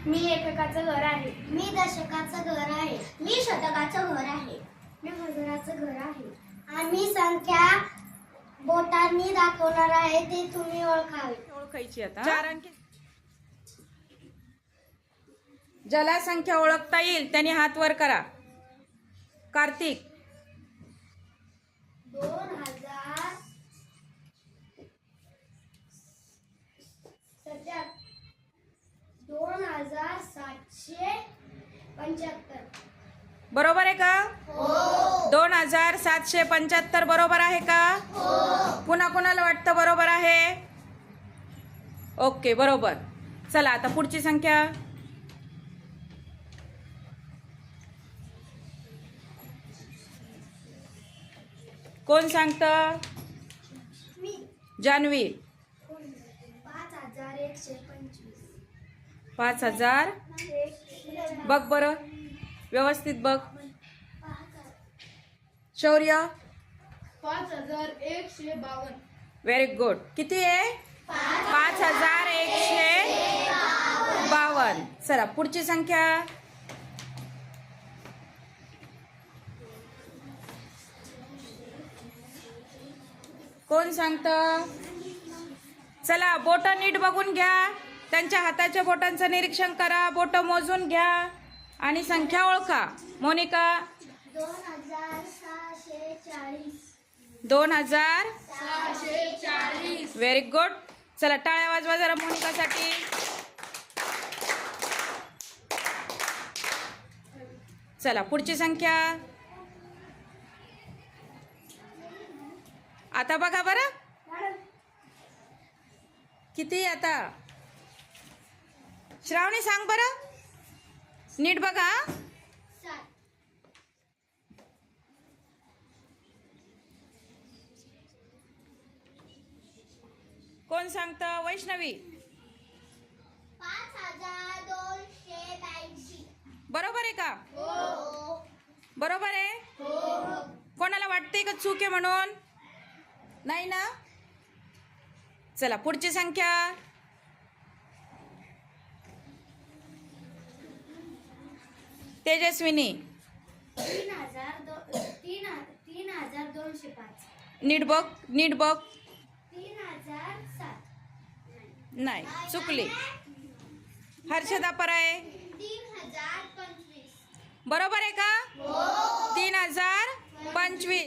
मी एककाचं घर आहे. मी दशकाचं घर आहे. मी शतकाचं घर आहे. मी हजाराचं घर आहे. आम्ही संख्या बोटांनी दाखवणार आहे, ते तुम्ही ओळखावे. ओळखायची आता 4 अंकी. ज्याला संख्या ओळखता येईल त्याने हात वर करा. कार्तिक 2775. बरोबर आहे का? हो. 2775 बरोबर आहे का? हो. पुन्हा कोणाला वाटतं बरोबर आहे? ओके, बरोबर. चला आता पुढची संख्या. कोण सांगतं? मी जान्हवी 5125. 5000. बघ बरं, व्यवस्थित बघ. शौर्य 5152. Very good. किती आहे? 5152. चला पुढची संख्या. कोण सांगतं? चला बोट नीट बघून घ्या. त्यांच्या हाताच्या बोटांचं निरीक्षण करा. बोट मोजून घ्या आणि संख्या ओळखा. मोनिका 2640. 2640. Very good. चला टाळ्या वाजवा जरा मोनिकासाठी. चला पुढची संख्या. आता बघा बरं किती आता. श्रावणी सांग बरं, नीट बघा. कोण सांगतं? वैष्णवी 5282. बरोबर आहे का? हो. बरोबर आहे. हो. कोणाला वाटते का चूक आहे म्हणून? नाही ना. चला पुढची संख्या. तेजस्विनी 3205. नीट बघ, नीट बघ. 3007. नाही, चुकली. हर्षदा पराय 3025. बरोबर आहे का? हो. 3025.